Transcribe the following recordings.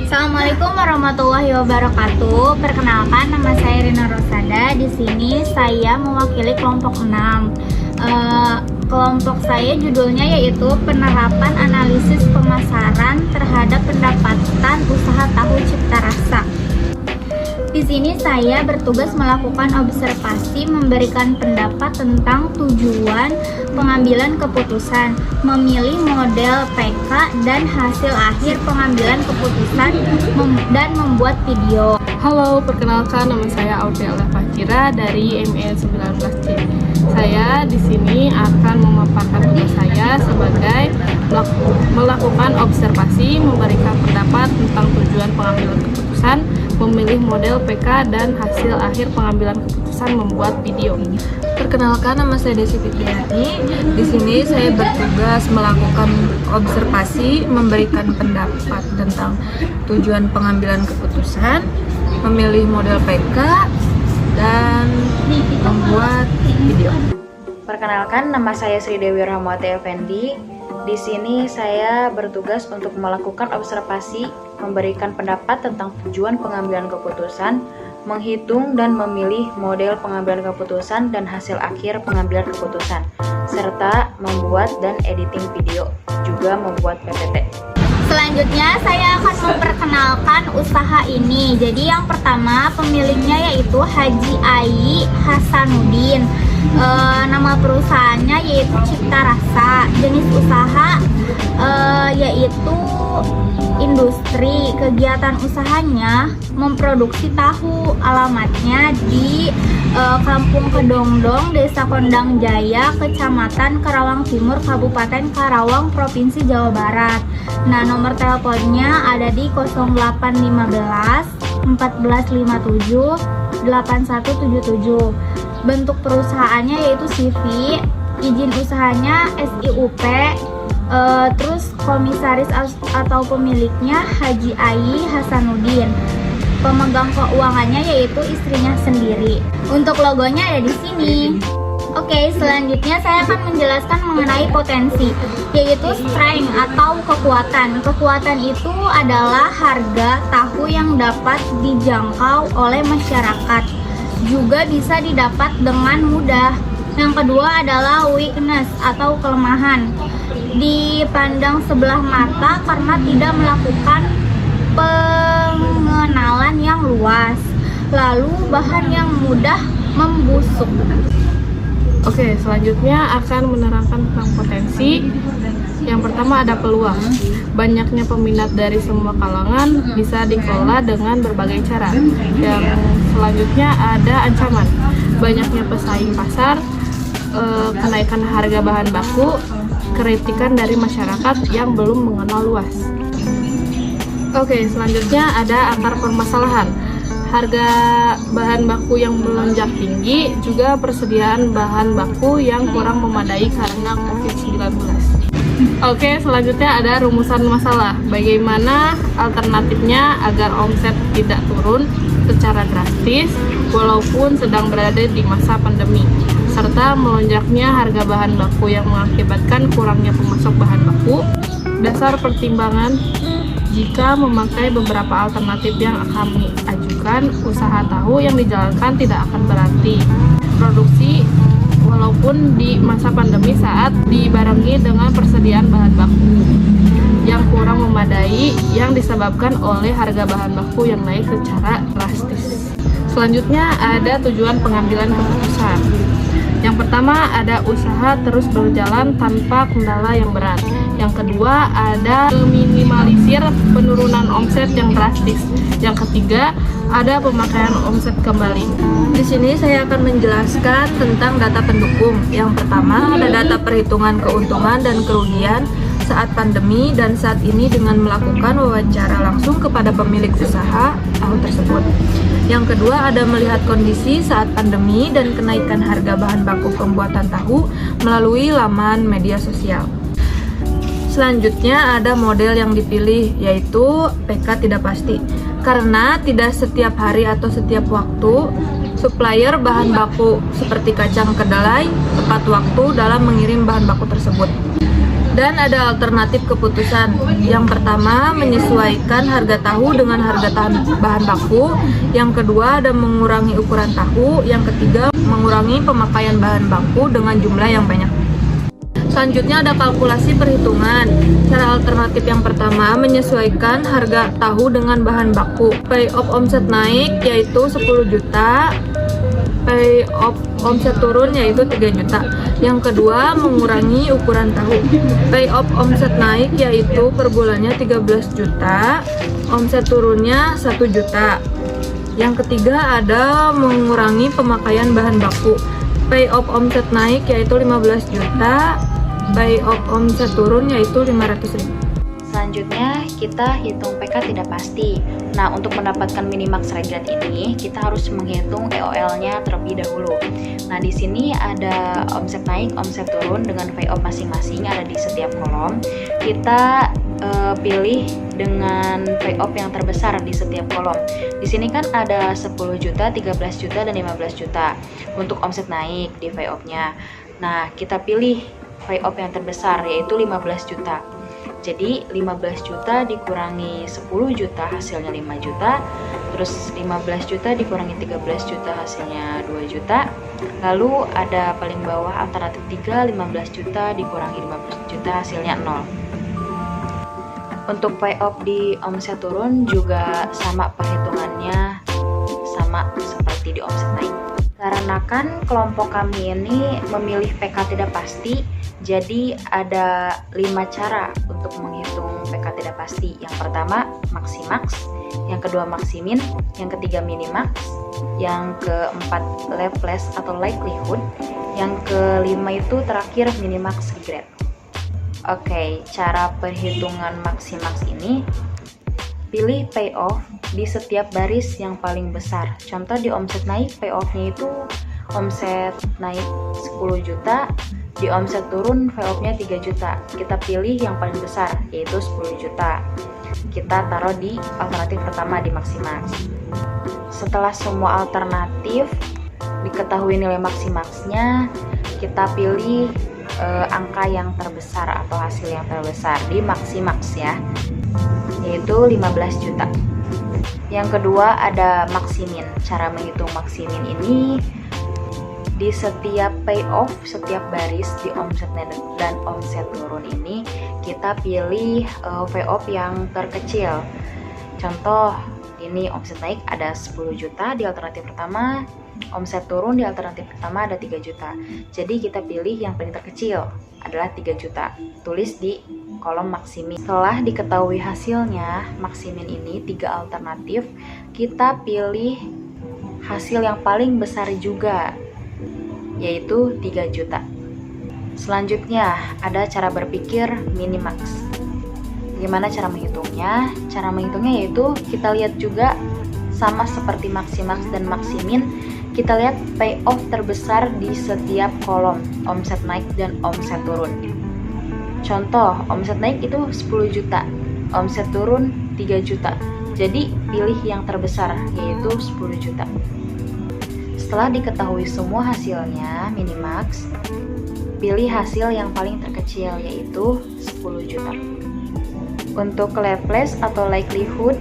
Assalamualaikum warahmatullahi wabarakatuh. Perkenalkan, nama saya Rina Rosada. Di sini saya mewakili kelompok 6. Kelompok saya judulnya yaitu penerapan analisis pemasaran terhadap pendapatan usaha tahu cipta rasa. Di sini saya bertugas melakukan observasi, memberikan pendapat tentang tujuan pengambilan keputusan, memilih model PK dan hasil akhir pengambilan keputusan, dan membuat video. Halo, perkenalkan nama saya Audia Fakira dari ME 19C. Saya di sini akan memaparkan tugas saya sebagai melakukan observasi, memberikan pendapat tentang tujuan pengambilan keputusan, memilih model PK dan hasil akhir pengambilan keputusan, membuat video. Perkenalkan, nama saya Desi Fitriani. Di sini saya bertugas melakukan observasi, memberikan pendapat tentang tujuan pengambilan keputusan, memilih model PK, dan membuat video. Perkenalkan, nama saya Sri Dewi Rahmawati Effendi. Di sini saya bertugas untuk melakukan observasi, memberikan pendapat tentang tujuan pengambilan keputusan, menghitung dan memilih model pengambilan keputusan dan hasil akhir pengambilan keputusan, serta membuat dan editing video, juga membuat PPT. Selanjutnya saya akan memperkenalkan usaha ini. Jadi yang pertama, pemiliknya yaitu Haji Ai Hasanuddin. Nama perusahaannya yaitu Cipta Rasa. Jenis usaha yaitu industri. Kegiatan usahanya memproduksi tahu. Alamatnya di Kampung Kedongdong, Desa Kondang Jaya, Kecamatan Karawang Timur, Kabupaten Karawang, Provinsi Jawa Barat. Nah, nomor teleponnya ada di 0815 1457 8177. Bentuk perusahaannya yaitu CV, izin usahanya SIUP, terus komisaris atau pemiliknya Haji Ai Hasanuddin. Pemegang keuangannya yaitu istrinya sendiri. Untuk logonya ada di sini. Oke, selanjutnya saya akan menjelaskan mengenai potensi, yaitu strength atau kekuatan. Kekuatan itu adalah harga tahu yang dapat dijangkau oleh masyarakat, juga bisa didapat dengan mudah. Yang kedua adalah weakness atau kelemahan, dipandang sebelah mata karena tidak melakukan pengenalan yang luas, lalu bahan yang mudah membusuk. Oke, selanjutnya akan menerangkan tentang potensi. Yang pertama ada peluang. Banyaknya peminat dari semua kalangan bisa dikelola dengan berbagai cara. Yang selanjutnya ada ancaman. Banyaknya pesaing pasar, kenaikan harga bahan baku, kritikan dari masyarakat yang belum mengenal luas. Oke, selanjutnya ada akar permasalahan. Harga bahan baku yang melonjak tinggi, juga persediaan bahan baku yang kurang memadai karena COVID-19. Oke, selanjutnya ada rumusan masalah. Bagaimana alternatifnya agar omset tidak turun secara drastis walaupun sedang berada di masa pandemi, serta melonjaknya harga bahan baku yang mengakibatkan kurangnya pemasok bahan baku. Dasar pertimbangan jika memakai beberapa alternatif yang kami ajukan, usaha tahu yang dijalankan tidak akan berhenti produksi walaupun di masa pandemi saat dibarengi dengan persediaan bahan baku yang kurang memadai yang disebabkan oleh harga bahan baku yang naik secara drastis. Selanjutnya ada tujuan pengambilan keputusan. Yang pertama ada usaha terus berjalan tanpa kendala yang berat. Yang kedua ada minimalisir penurunan omset yang drastis. Yang ketiga ada pemakaian omset kembali. Di sini saya akan menjelaskan tentang data pendukung. Yang pertama ada data perhitungan keuntungan dan kerugian saat pandemi dan saat ini dengan melakukan wawancara langsung kepada pemilik usaha tahu tersebut. Yang kedua ada melihat kondisi saat pandemi dan kenaikan harga bahan baku pembuatan tahu melalui laman media sosial. Selanjutnya ada model yang dipilih, yaitu PK tidak pasti, karena tidak setiap hari atau setiap waktu supplier bahan baku seperti kacang kedelai tepat waktu dalam mengirim bahan baku tersebut. Dan ada alternatif keputusan. Yang pertama, menyesuaikan harga tahu dengan harga bahan baku. Yang kedua, ada mengurangi ukuran tahu. Yang ketiga, mengurangi pemakaian bahan baku dengan jumlah yang banyak. Selanjutnya ada kalkulasi perhitungan. Cara alternatif yang pertama, menyesuaikan harga tahu dengan bahan baku. Payoff omset naik yaitu 10 juta. Payoff omset turun yaitu 3 juta. Yang kedua, mengurangi ukuran tahu. Payoff omset naik yaitu per bulannya 13 juta. Omset turunnya 1 juta. Yang ketiga, ada mengurangi pemakaian bahan baku. Payoff omset naik yaitu 15 juta. Payoff omset turun yaitu 500.000. Selanjutnya kita hitung PK tidak pasti. Nah, untuk mendapatkan minimax rate ini kita harus menghitung EOL-nya terlebih dahulu. Nah, di sini ada omset naik, omset turun dengan payoff masing-masing ada di setiap kolom. Kita pilih dengan payoff yang terbesar di setiap kolom. Di sini kan ada 10 juta, 13 juta, dan 15 juta untuk omset naik di payoff-nya. Nah, kita pilih payoff yang terbesar yaitu 15 juta. Jadi 15 juta dikurangi 10 juta hasilnya 5 juta. Terus 15 juta dikurangi 13 juta hasilnya 2 juta. Lalu ada paling bawah alternatif 3, 15 juta dikurangi 15 juta hasilnya 0. Untuk payoff di omset turun juga sama perhitungannya, sama seperti di omset naik. Karena kan kelompok kami ini memilih PK tidak pasti, jadi ada 5 cara untuk menghitung PK tidak pasti. Yang pertama maksimax, yang kedua maksimin, yang ketiga minimax, yang keempat leveless atau likelihood, yang kelima itu terakhir minimax regret. Oke, cara perhitungan maksimax ini, pilih payoff di setiap baris yang paling besar. Contoh di omset naik, payoff-nya itu omset naik 10 juta, di omset turun payoff-nya 3 juta. Kita pilih yang paling besar yaitu 10 juta. Kita taruh di alternatif pertama di maksimax. Setelah semua alternatif diketahui nilai maksimaxnya, kita pilih angka yang terbesar atau hasil yang terbesar di maksimax ya, yaitu 15 juta. Yang kedua ada maksimin. Cara menghitung maksimin ini di setiap payoff, setiap baris di omset naik dan omset turun ini kita pilih payoff yang terkecil. Contoh ini omset naik ada 10 juta di alternatif pertama, omset turun di alternatif pertama ada 3 juta. Jadi kita pilih yang paling terkecil adalah 3 juta. Tulis di kolom maksimin. Setelah diketahui hasilnya, maksimin ini 3 alternatif, kita pilih hasil yang paling besar juga, yaitu 3 juta. Selanjutnya ada cara berpikir minimax. Bagaimana cara menghitungnya? Cara menghitungnya yaitu kita lihat juga sama seperti maksimax dan maksimin, kita lihat payoff terbesar di setiap kolom, omset naik dan omset turun. Contoh, omset naik itu 10 juta, omset turun 3 juta. Jadi pilih yang terbesar yaitu 10 juta. Setelah diketahui semua hasilnya minimax, pilih hasil yang paling terkecil yaitu 10 juta. Untuk leveless atau likelihood,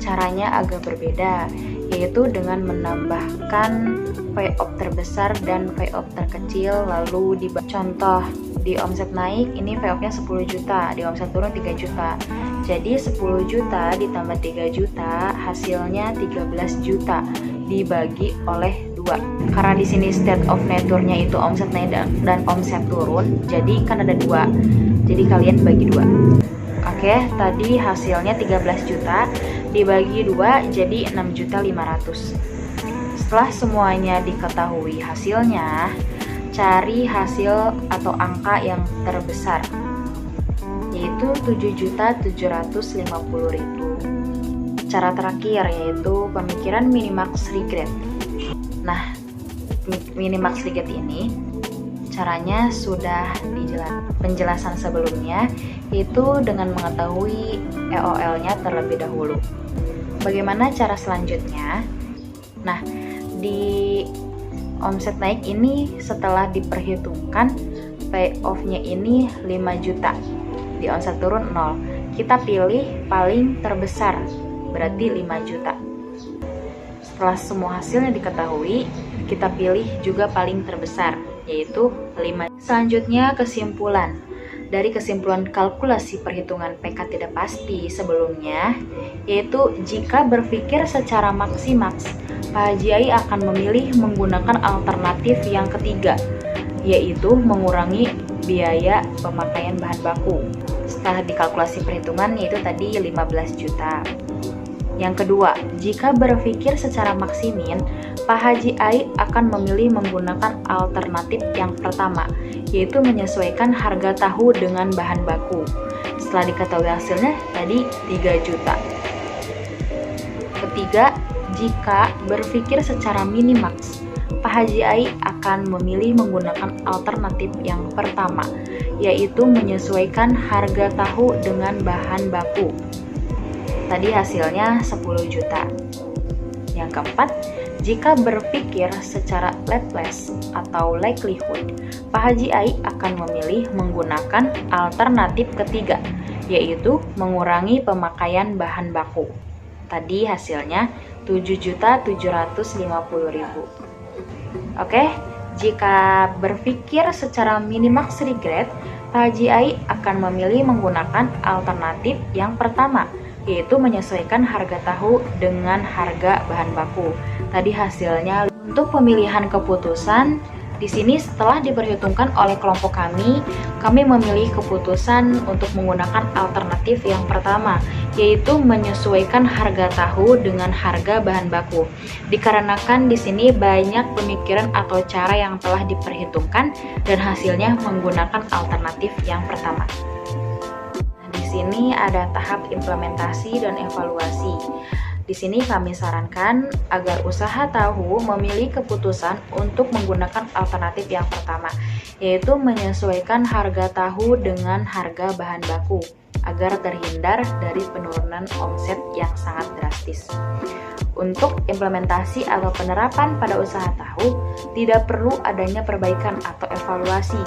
caranya agak berbeda, yaitu dengan menambahkan payoff terbesar dan payoff terkecil lalu contoh di omset naik ini payoffnya 10 juta, di omset turun 3 juta. Jadi 10 juta ditambah 3 juta hasilnya 13 juta dibagi oleh 2. Karena di sini state of nature-nya itu omset naik dan omset turun, jadi kan ada 2. Jadi kalian bagi 2. Oke, tadi hasilnya 13 juta dibagi 2 jadi 6.500.000. Setelah semuanya diketahui hasilnya, cari hasil atau angka yang terbesar yaitu 7.750.000. Cara terakhir yaitu pemikiran minimax regret. Nah, minimax regret ini caranya sudah dijelaskan penjelasan sebelumnya, yaitu dengan mengetahui EOL-nya terlebih dahulu. Bagaimana cara selanjutnya? Nah, di omset naik ini setelah diperhitungkan payoff-nya ini 5 juta. Di omset turun 0. Kita pilih paling terbesar, berarti 5 juta. Setelah semua hasilnya diketahui, kita pilih juga paling terbesar, yaitu 5. Selanjutnya kesimpulan. Dari kesimpulan kalkulasi perhitungan PK tidak pasti sebelumnya, yaitu jika berpikir secara maksimaks, Pak Haji Ai akan memilih menggunakan alternatif yang ketiga, yaitu mengurangi biaya pemakaian bahan baku. Setelah dikalkulasi perhitungan, yaitu tadi 15 juta. Yang kedua, jika berpikir secara maksimin, Pak Haji Ai akan memilih menggunakan alternatif yang pertama, yaitu menyesuaikan harga tahu dengan bahan baku. Setelah diketahui hasilnya, tadi 3 juta. Ketiga, jika berpikir secara minimaks, Pak Haji Ai akan memilih menggunakan alternatif yang pertama, yaitu menyesuaikan harga tahu dengan bahan baku. Tadi hasilnya 10 juta. Yang keempat, jika berpikir secara laplace atau likelihood, Pak Haji Ai akan memilih menggunakan alternatif ketiga, yaitu mengurangi pemakaian bahan baku. Tadi hasilnya 7.750.000. Oke, jika berpikir secara minimax regret, Pak Haji Ai akan memilih menggunakan alternatif yang pertama, yaitu menyesuaikan harga tahu dengan harga bahan baku. Tadi hasilnya. Untuk pemilihan keputusan, di sini setelah diperhitungkan oleh kelompok kami memilih keputusan untuk menggunakan alternatif yang pertama, yaitu menyesuaikan harga tahu dengan harga bahan baku. Dikarenakan di sini banyak pemikiran atau cara yang telah diperhitungkan dan hasilnya menggunakan alternatif yang pertama. Di sini ada tahap implementasi dan evaluasi. Di sini kami sarankan agar usaha tahu memilih keputusan untuk menggunakan alternatif yang pertama, yaitu menyesuaikan harga tahu dengan harga bahan baku agar terhindar dari penurunan omset yang sangat drastis. Untuk implementasi atau penerapan pada usaha tahu, tidak perlu adanya perbaikan atau evaluasi,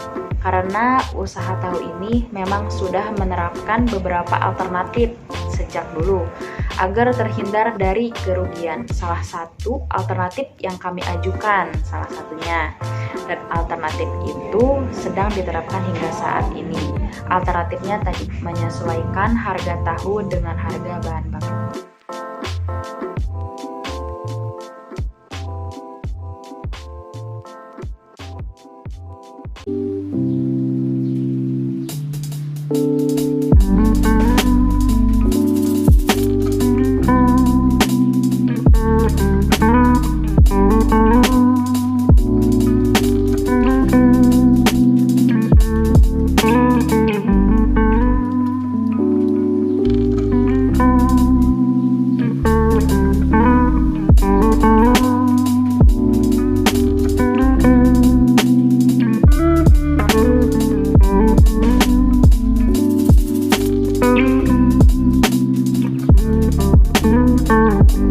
karena usaha tahu ini memang sudah menerapkan beberapa alternatif sejak dulu, agar terhindar dari kerugian. Salah satu alternatif yang kami ajukan, salah satunya, dan alternatif itu sedang diterapkan hingga saat ini. Alternatifnya tadi menyesuaikan harga tahu dengan harga bahan baku.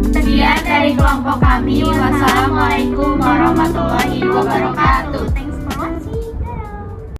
Sekian dari kelompok kami. Wassalamualaikum warahmatullahi wabarakatuh.